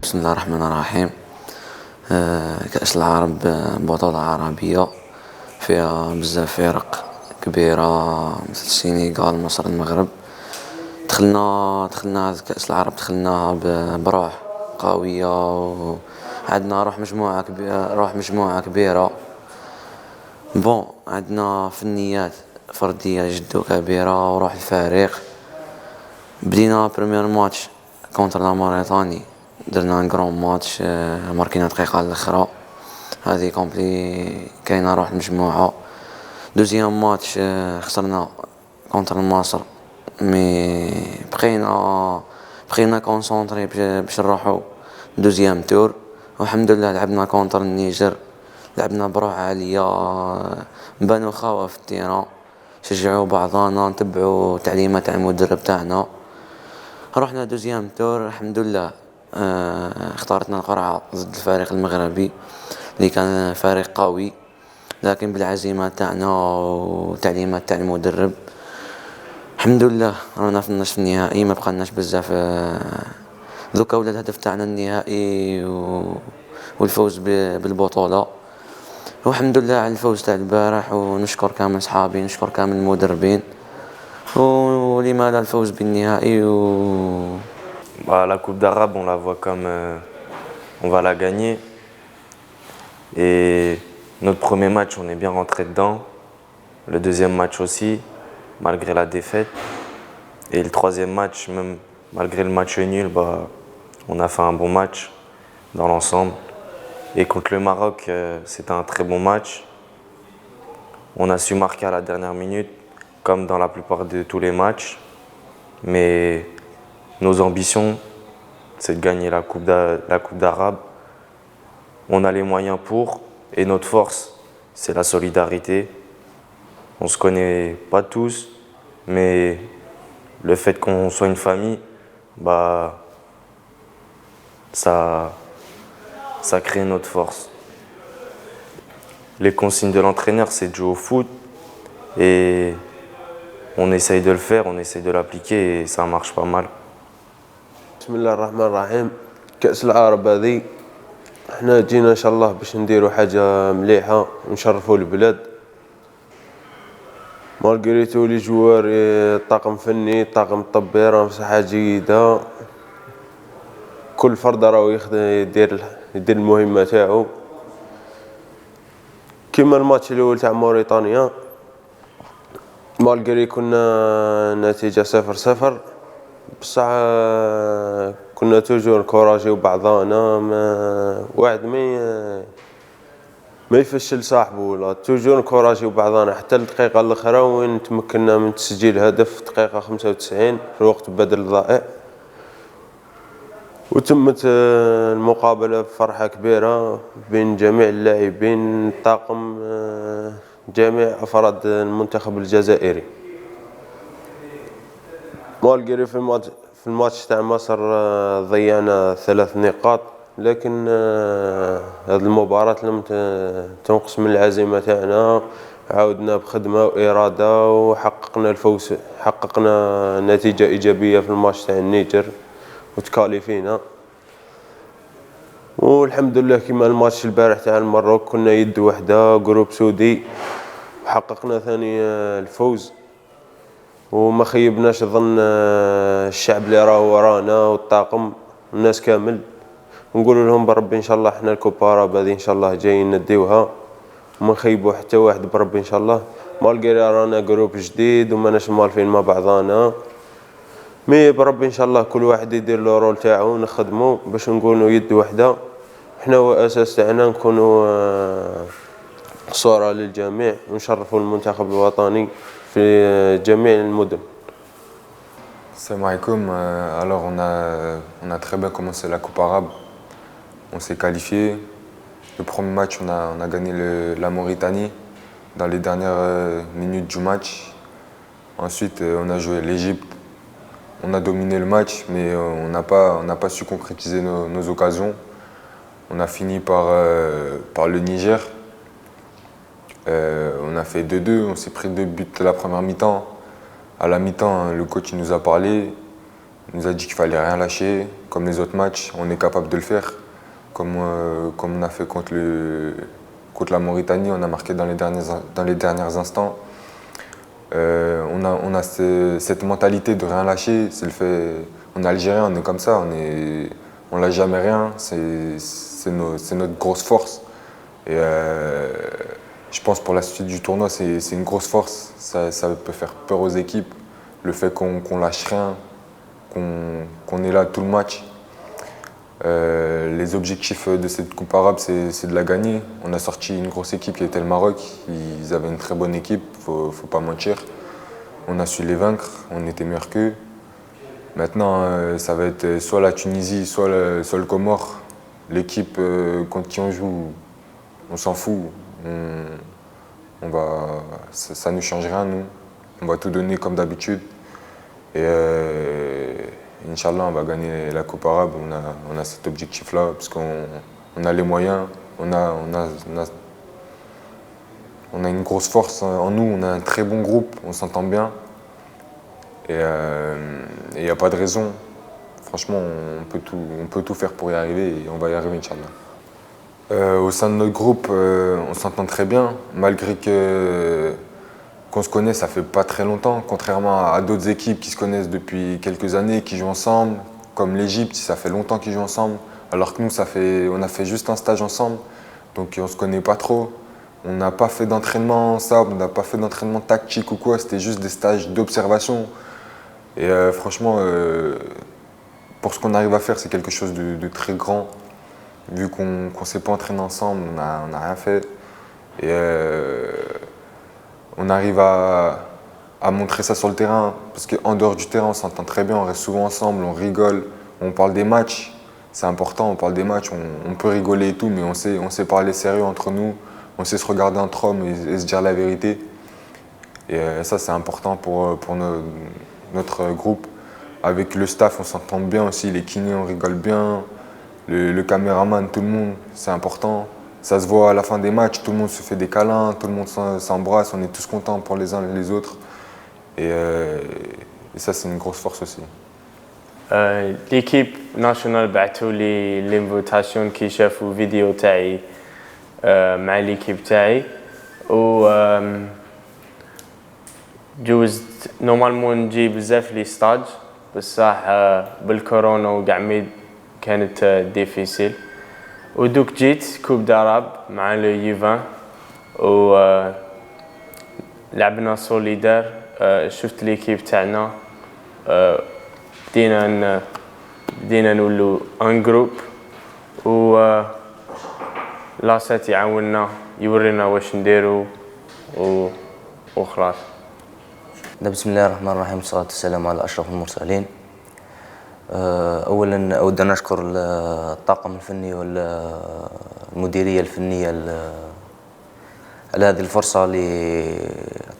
بسم الله الرحمن الرحيم. كأس العرب بطولة عربية فيها بزاف فرق كبيرة مثل السنغال، مصر، المغرب. دخلنا هذا كأس العرب دخلنا بروح قوية، وعندنا روح مجموعة كبيرة. عندنا فنيات فردية جد كبيرة وروح الفريق. بدينا بريمير ماتش كونتر لا موريتاني، درنا ان كرون ماتش، ماركينا دقيقة الاخرى. هذه كومبلي كاينه روح المجموعة. دوزيام ماتش خسرنا كونتر النصر، مي بقينا كونسونطري باش نروحو دوزيام تور. والحمد لله لعبنا كونتر النيجر، لعبنا بروح عالية، نبانو خاوة في التيران، شجعوا بعضانا، نتبعوا تعليمات المدرب تاعنا. رحنا دوزيام تور الحمد لله. اختارتنا القرعة ضد الفريق المغربي اللي كان فريق قوي، لكن بالعزيمة تاعنا وتعليمات تاع المدرب الحمد لله رانا في النصف النهائي. ما بقالناش بزاف، دوكا ولا الهدف تاعنا النهائي والفوز بالبطولة. والحمد لله على الفوز تاع البارح، ونشكر كامل صحابي، نشكر كامل المدربين، ولما لا الفوز بالنهائي La Coupe d'Arabe, on la voit comme on va la gagner. Et notre premier match, on est bien rentré dedans. Le deuxième match aussi, malgré la défaite. Et le troisième match, même malgré le match nul, on a fait un bon match dans l'ensemble. Et contre le Maroc, c'était un très bon match. On a su marquer à la dernière minute, comme dans la plupart de tous les matchs. Mais nos ambitions, c'est de gagner la Coupe d'Arabe. On a les moyens pour, et notre force, c'est la solidarité. On se connaît pas tous, mais le fait qu'on soit une famille, ça crée notre force. Les consignes de l'entraîneur, c'est de jouer au foot, et on essaye de le faire, on essaye de l'appliquer, et ça marche pas mal. بسم الله الرحمن الرحيم. كأس العرب هذه احنا جينا ان شاء الله باش نديروا حاجه مليحه ونشرفوا البلاد. مالغريتو لي جوار، طاقم فني، طاقم طبي، راهم في صحه جيده. كل فرد راهو يدير المهمه تاعو. كيما الماتش الاول تاع موريتانيا، مالغري كنا نتيجه 0-0، بصح كنا توجور نكوراجيو بعضانا. واحد ما يفشل صاحبه، ولا توجور نكوراجيو بعضانا حتى الدقيقه الاخرى وين تمكنا من تسجيل هدف دقيقه 95 في الوقت بدل الضائع. وتمت المقابله بفرحه كبيره بين جميع اللاعبين، الطاقم، جميع افراد المنتخب الجزائري. مالغري في الماتش تاع مصر ضيعنا 3 نقاط، لكن هذه المباراة لم تنقص من العزيمة تاعنا. عاودنا بخدمة وإرادة وحققنا الفوز، حققنا نتيجة إيجابية في الماتش تاع النيجر وتكاليفينا. والحمد لله كيما الماتش البارح تاع المغرب كنا يد وحدة، جروب سودي، وحققنا ثاني الفوز. وما خيبناش ظن الشعب اللي راهو ورانا والطاقم والناس كامل. ونقول لهم بربي ان شاء الله احنا الكوبارا هذه ان شاء الله جايين نديوها، وما نخيبوا حتى واحد بربي ان شاء الله. مالغري رانا جروب جديد وماناش مالفين مع بعضانا، مي بربي ان شاء الله كل واحد يدير له رول تاعو، نخدموا باش نكونوا يد وحده. احنا هو اساس تاعنا نكونوا صورة للجميع ونشرفوا المنتخب الوطني في جميع المدن. Salam alaikum. Alors on a très bien commencé la Coupe arabe. On s'est qualifié. Le premier match, on a gagné la Mauritanie dans les dernières minutes du match. Ensuite, on a joué l'Égypte. On a dominé le match, mais on n'a pas su concrétiser nos occasions. On a fini par le Niger. On a fait 2-2, on s'est pris 2 buts la première mi-temps. À la mi-temps, le coach nous a parlé. Il nous a dit qu'il fallait rien lâcher. Comme les autres matchs, on est capable de le faire. Comme on a fait contre la Mauritanie, on a marqué dans les derniers instants. On a cette mentalité de rien lâcher. C'est le fait. On est Algérien, on est comme ça. On lâche jamais rien. C'est notre grosse force. Et je pense pour la suite du tournoi, c'est une grosse force. Ça peut faire peur aux équipes. Le fait qu'on lâche rien, qu'on est là tout le match. Les objectifs de cette Coupe arabe, c'est de la gagner. On a sorti une grosse équipe qui était le Maroc. Ils avaient une très bonne équipe, faut pas mentir. On a su les vaincre, on était meilleurs qu'eux. Maintenant, ça va être soit la Tunisie, soit le Comore. L'équipe contre qui on joue, on s'en fout. Ça ne change rien, nous. On va tout donner comme d'habitude. Et Inch'Allah, on va gagner la Coupe arabe. On a cet objectif-là, parce qu'on a les moyens. On a une grosse force en nous, on a un très bon groupe, on s'entend bien. Et il n'y a pas de raison. Franchement, on peut tout faire pour y arriver et on va y arriver, Inch'Allah. Au sein de notre groupe, on s'entend très bien, malgré qu'on se connaît, ça fait pas très longtemps, contrairement à d'autres équipes qui se connaissent depuis quelques années, qui jouent ensemble, comme l'Égypte, ça fait longtemps qu'ils jouent ensemble, alors que nous, on a fait juste un stage ensemble, donc on ne se connaît pas trop. On n'a pas fait d'entraînement ensemble, on n'a pas fait d'entraînement tactique ou quoi, c'était juste des stages d'observation. Et franchement, pour ce qu'on arrive à faire, c'est quelque chose de très grand. Vu qu'on ne s'est pas entraîné ensemble, on n'a rien fait. Et on arrive à montrer ça sur le terrain, parce qu'en dehors du terrain, on s'entend très bien, on reste souvent ensemble, on rigole, on parle des matchs. C'est important, on parle des matchs, on peut rigoler et tout, mais on sait parler sérieux entre nous, on sait se regarder entre hommes et se dire la vérité. Et ça, c'est important pour notre groupe. Avec le staff, on s'entend bien aussi, les kinés, on rigole bien, le caméraman, tout le monde, c'est important. Ça se voit à la fin des matchs, tout le monde se fait des câlins, tout le monde s'embrasse, on est tous contents pour les uns et les autres. Et ça, c'est une grosse force aussi. l'équipe nationale بعثوا لي l'invitation كي شافوا فيديو تاعي مع l'équipe تاعي و جوزت نورمالمون نجي بزاف لي ستاج بصح بالكورونا وكاع مي كانت ديفيسيل ودوك جيت كوب داراب مع لو يوفان و لعبنا سوليدار شفت ليكيب تاعنا بدينا نولو ان جروب و لاسات يعاوننا يورينا واش نديرو وخلاص. بسم الله الرحمن الرحيم والصلاة والسلام على أشرف المرسلين. أولا أود أن أشكر الطاقم الفني والمديرية الفنية على هذه الفرصة اللي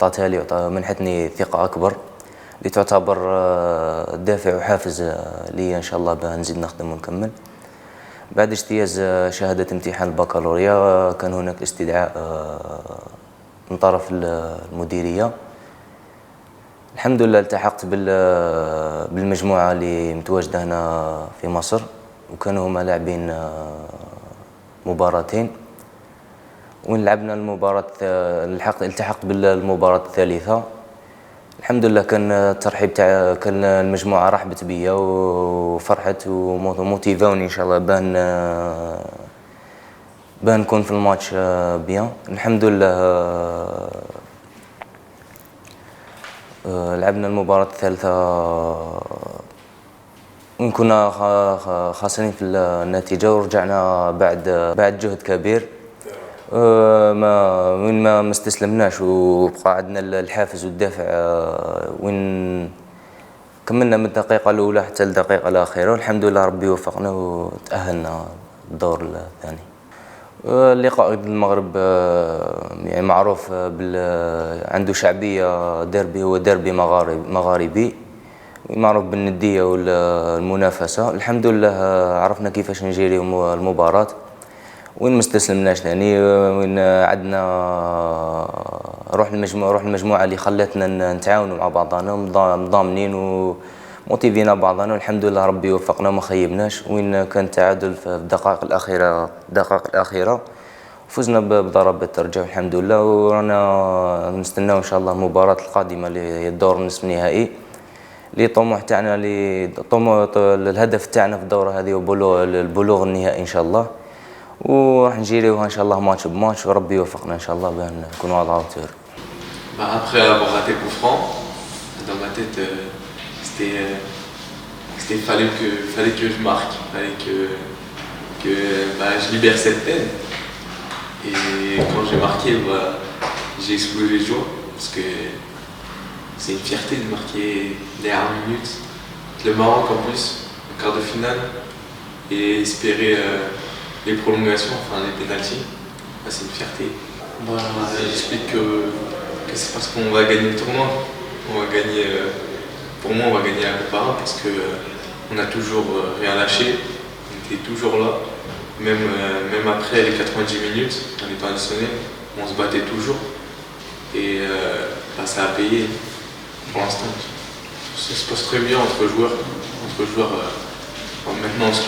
أعطتها لي ومنحتني ثقة أكبر لتعتبر دافع وحافز لي إن شاء الله بها نزيد نخدم ونكمل. بعد اجتياز شهادة امتحان البكالوريا كان هناك استدعاء من طرف المديرية. الحمد لله التحقت بالمجموعة اللي متواجدة هنا في مصر وكانوا هما لاعبين مباراتين وين لعبنا المباراة التحقت بالمباراة الثالثة. الحمد لله كان الترحيب تاع كان المجموعة رحبت بيا وفرحت وموتيفاوني ان شاء الله بان نكون في الماتش بيان. الحمد لله لعبنا المباراة الثالثة كنا خاسرين في النتيجة ورجعنا بعد جهد كبير ما استسلمناش وبقى عندنا الحافز والدافع وين كملنا من الدقيقة الأولى حتى الدقيقة الأخيرة والحمد لله ربي وفقنا وتأهلنا الدور الثاني. اللقاء ضد المغرب يعني معروف عنده شعبية ديربي هو ديربي مغاربي معروف بالندية والمنافسة. الحمد لله عرفنا كيفاش نجيري المباراة وين ما استسلمناش ثاني وين عندنا روح المجموعة اللي خلتنا نتعاونوا مع بعضنا مضامنين موتيفينا بعضنا والحمد لله ربي وفقنا وما خيبناش. وين كان تعادل في الدقائق الأخيرة فزنا بضربة الترجيح الحمد لله. ورانا نستناو إن شاء الله المباراة القادمة اللي هي الدور النصف النهائي اللي طموح تاعنا الهدف تاعنا في الدورة هذه هو البلوغ النهائي إن شاء الله. وراح نجيريوها إن شاء الله ماتش بماتش وربي يوفقنا إن شاء الله بأن نكونوا على العوتور. Après avoir raté le coup franc, dans ma tête, fallait que je marque, fallait que je libère cette peine. Et quand j'ai marqué, j'ai explosé de joie parce que c'est une fierté de marquer dernière minute. Le Maroc en plus, en quart de finale, et espérer les prolongations, enfin les pénaltys, c'est une fierté. J'explique que c'est parce qu'on va gagner le tournoi. On va gagner, pour moi, on va gagner la Coupe Arabe parce qu'on a toujours rien lâché, on était toujours là. Même après les 90 minutes, en étant additionnel, on se battait toujours. Et ça a payé pour l'instant. Ça se passe très bien entre joueurs. Maintenant, on se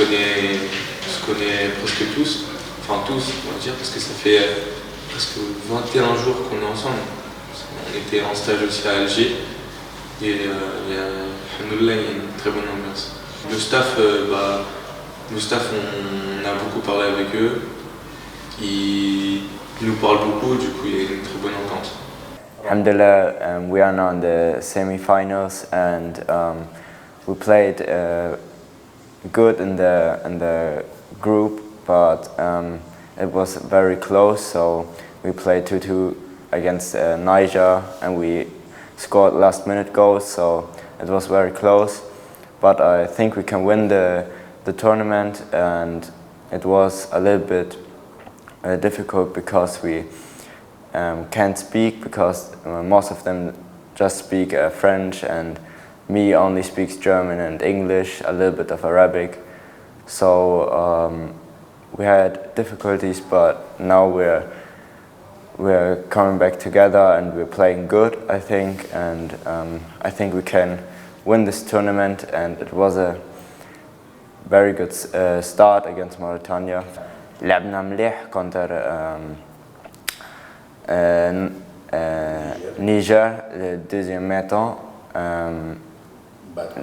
connaît presque tous. Enfin tous, on va dire, parce que ça fait presque 21 jours qu'on est ensemble. On était en stage aussi à Alger. Et alhamdoulilah, il y a une très bonne ambiance. Le staff, on a beaucoup parlé avec eux. Ils nous parlent beaucoup, du coup, il y a une très bonne entente. Alhamdulillah, we are now in the semi-finals and we played good in the group, but it was very close. So we played 2-2 against Niger and we scored last-minute goals. So it was very close, but I think we can win the tournament. And it was a little bit difficult because we can't speak, because most of them just speak French and me only speaks German and English, a little bit of Arabic. So we had difficulties, but now we're coming back together and we're playing good, I think, and I think we can win this tournament. And it was a very good start against Mauritania. لعبنا مليح كونتر نيجر الدوزيام ميطون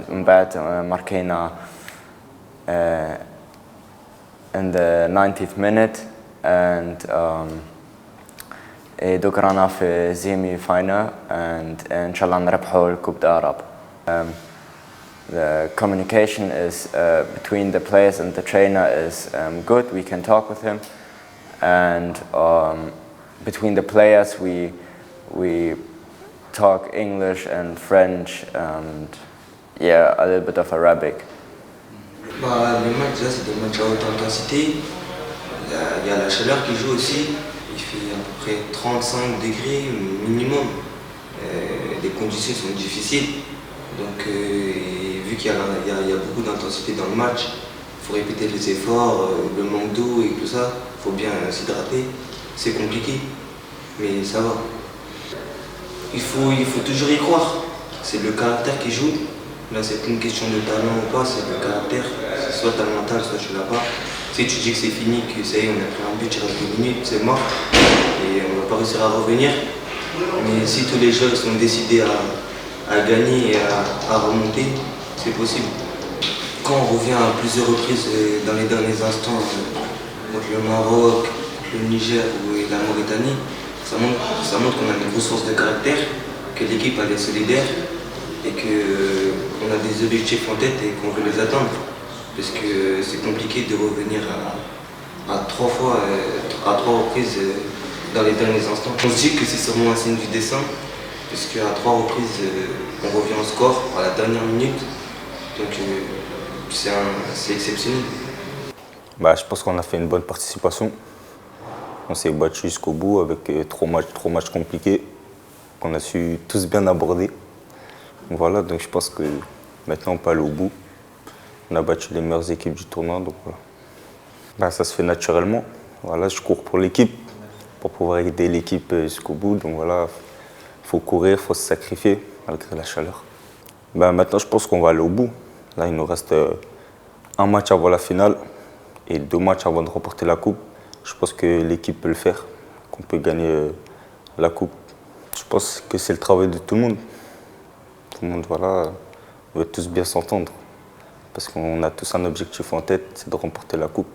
من بعد ماركينا in the 90th minute and دوك رانا في semi final and إن شاء الله نربحوا الكوب داراب. The communication is between the players and the trainer is good. We can talk with him, and between the players we talk English and French and a little bit of Arabic. Les matchs là, c'est des matchs à haute intensité. Il y a la chaleur qui joue aussi. Il fait à peu près 35 degrés minimum. Les conditions sont difficiles. Donc vu qu'il y a beaucoup d'intensité dans le match, il faut répéter les efforts, le manque d'eau et tout ça, il faut bien s'hydrater. C'est compliqué, mais ça va. Il faut toujours y croire. C'est le caractère qui joue. Là, c'est plus une question de talent ou pas, c'est le caractère. Soit t'as le mental, soit tu l'as pas. Si tu dis que c'est fini, que ça y est, on a pris un but, il reste 2 minutes, c'est mort. Et on va pas réussir à revenir. Mais si tous les joueurs sont décidés à gagner et à remonter, c'est possible. Quand on revient à plusieurs reprises dans les derniers instants contre le Maroc, le Niger ou la Mauritanie, ça montre qu'on a une grosse force de caractère, que l'équipe elle est solidaire et qu'on a des objectifs en tête et qu'on veut les atteindre. Parce que c'est compliqué de revenir à 3 reprises dans les derniers instants. On se dit que c'est sûrement un signe du destin, parce qu'à 3 reprises, on revient au score à la dernière minute. Donc c'est exceptionnel. Je pense qu'on a fait une bonne participation. On s'est battu jusqu'au bout avec 3 matchs compliqués qu'on a su tous bien aborder. Voilà, donc je pense que maintenant on peut aller au bout. On a battu les meilleures équipes du tournoi, donc voilà. Ça se fait naturellement. Voilà, je cours pour l'équipe, pour pouvoir aider l'équipe jusqu'au bout. Donc voilà, il faut courir, il faut se sacrifier malgré la chaleur. Ben, maintenant, je pense qu'on va aller au bout. Là, il nous reste un match avant la finale et 2 matchs avant de remporter la coupe. Je pense que l'équipe peut le faire, qu'on peut gagner la coupe. Je pense que c'est le travail de tout le monde. Tout le monde, voilà, veut tous bien s'entendre. Parce qu'on a tous un objectif en tête, c'est de remporter la coupe.